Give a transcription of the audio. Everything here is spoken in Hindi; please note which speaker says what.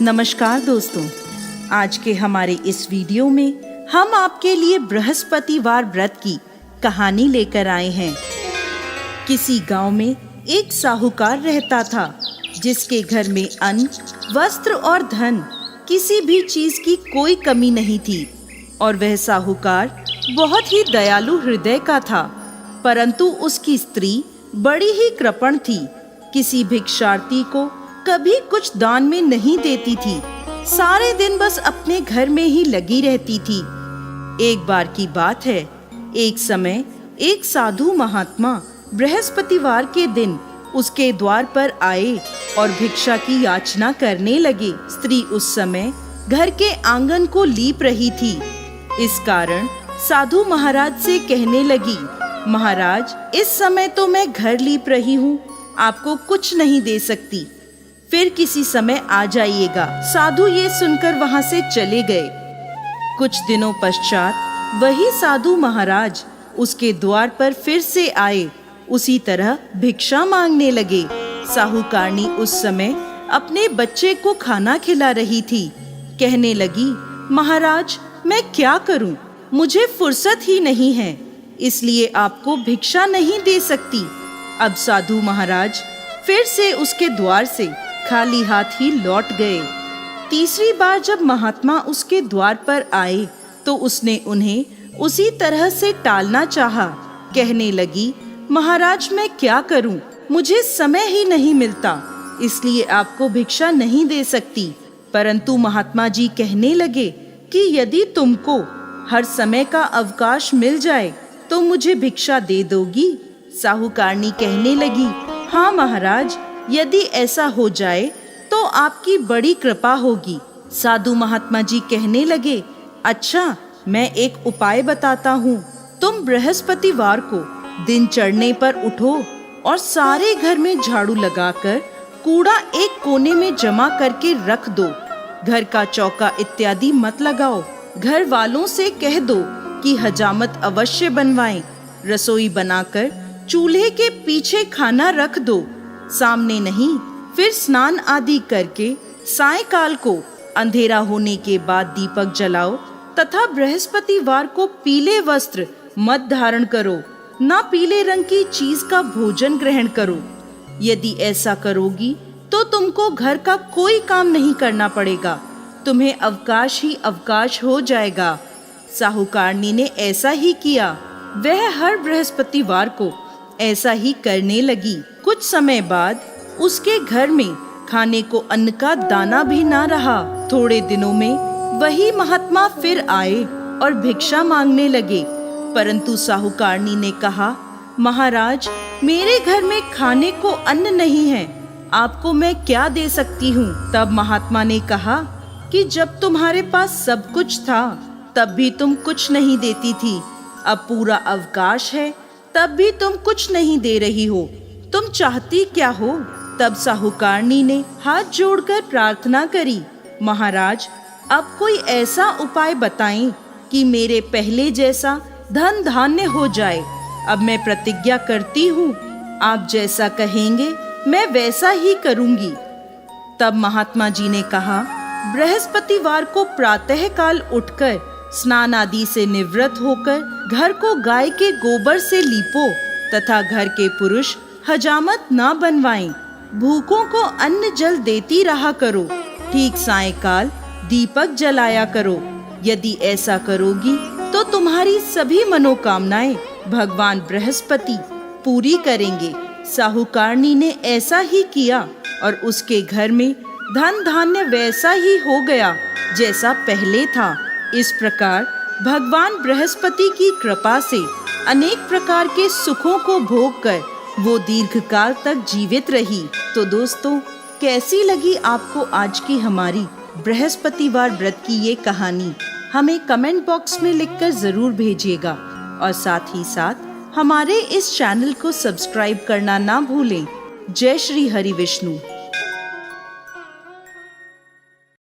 Speaker 1: नमस्कार दोस्तों, आज के हमारे इस वीडियो में हम आपके लिए बृहस्पतिवार व्रत की कहानी लेकर आए हैं। किसी गांव में एक साहूकार रहता था जिसके घर में अन्न, वस्त्र और धन, किसी भी चीज की कोई कमी नहीं थी। और वह साहूकार बहुत ही दयालु हृदय का था, परंतु उसकी स्त्री बड़ी ही कृपण थी। किसी भिक्षार्थी को कभी कुछ दान में नहीं देती थी, सारे दिन बस अपने घर में ही लगी रहती थी। एक बार की बात है, एक समय एक साधु महात्मा बृहस्पतिवार के दिन उसके द्वार पर आए और भिक्षा की याचना करने लगे। स्त्री उस समय घर के आंगन को लीप रही थी। इस कारण साधु महाराज से कहने लगी, महाराज, इस समय तो मैं घर लीप रही हूँ, आपको कुछ नहीं दे सकती, फिर किसी समय आ जाइएगा। साधु ये सुनकर वहां से चले गए। कुछ दिनों पश्चात वही साधु महाराज उसके द्वार पर फिर से आए, उसी तरह भिक्षा मांगने लगे। साहूकारनी उस समय अपने बच्चे को खाना खिला रही थी। कहने लगी, महाराज, मैं क्या करूं? मुझे फुर्सत ही नहीं है, इसलिए आपको भिक्षा नहीं दे सकती। अब साधु महाराज फिर से उसके द्वार से खाली हाथ ही लौट गए। तीसरी बार जब महात्मा उसके द्वार पर आए तो उसने उन्हें उसी तरह से टालना चाहा। कहने लगी, महाराज, मैं क्या करूं? मुझे समय ही नहीं मिलता, इसलिए आपको भिक्षा नहीं दे सकती। परंतु महात्मा जी कहने लगे कि यदि तुमको हर समय का अवकाश मिल जाए तो मुझे भिक्षा दे दोगी? साहूकारनी कहने लगी, हाँ महाराज, यदि ऐसा हो जाए तो आपकी बड़ी कृपा होगी। साधु महात्मा जी कहने लगे, अच्छा, मैं एक उपाय बताता हूँ। तुम बृहस्पतिवार को दिन चढ़ने पर उठो और सारे घर में झाड़ू लगाकर कूड़ा एक कोने में जमा करके रख दो। घर का चौका इत्यादि मत लगाओ। घर वालों से कह दो कि हजामत अवश्य बनवाएं। रसोई बनाकर चूल्हे के पीछे खाना रख दो, सामने नहीं। फिर स्नान आदि करके सायंकाल को अंधेरा होने के बाद दीपक जलाओ तथा बृहस्पतिवार को पीले वस्त्र मत धारण करो, ना पीले रंग की चीज का भोजन ग्रहण करो। यदि ऐसा करोगी तो तुमको घर का कोई काम नहीं करना पड़ेगा, तुम्हें अवकाश ही अवकाश हो जाएगा। साहूकारनी ने ऐसा ही किया। वह हर बृहस्पतिवार को ऐसा ही करने लगी। कुछ समय बाद उसके घर में खाने को अन्न का दाना भी ना रहा। थोड़े दिनों में वही महात्मा फिर आए और भिक्षा मांगने लगे, परंतु साहूकारनी ने कहा, महाराज, मेरे घर में खाने को अन्न नहीं है, आपको मैं क्या दे सकती हूँ? तब महात्मा ने कहा कि जब तुम्हारे पास सब कुछ था तब भी तुम कुछ नहीं देती थी, अब पूरा अवकाश है तब भी तुम कुछ नहीं दे रही हो, तुम चाहती क्या हो? तब साहूकारनी ने हाथ जोड़कर प्रार्थना करी, महाराज, अब कोई ऐसा उपाय बताएं कि मेरे पहले जैसा धन धान्य हो जाए। अब मैं प्रतिज्ञा करती हूँ, आप जैसा कहेंगे मैं वैसा ही करूँगी। तब महात्मा जी ने कहा, बृहस्पतिवार को प्रातः काल उठकर स्नान आदि से निवृत्त होकर घर को गाय के गोबर से लीपो तथा घर के पुरुष हजामत ना बनवाएं। भूखों को अन्न जल देती रहा करो। ठीक सायंकाल दीपक जलाया करो। यदि ऐसा करोगी तो तुम्हारी सभी मनोकामनाएं भगवान बृहस्पति पूरी करेंगे। साहूकारनी ने ऐसा ही किया और उसके घर में धन धान्य वैसा ही हो गया जैसा पहले था। इस प्रकार भगवान बृहस्पति की कृपा से अनेक प्रकार के सुखों को भोग कर वो दीर्घकाल तक जीवित रही। तो दोस्तों, कैसी लगी आपको आज की हमारी बृहस्पतिवार व्रत की ये कहानी? हमें कमेंट बॉक्स में लिखकर जरूर भेजिएगा और साथ ही साथ हमारे इस चैनल को सब्सक्राइब करना ना भूलें। जय श्री हरि विष्णु।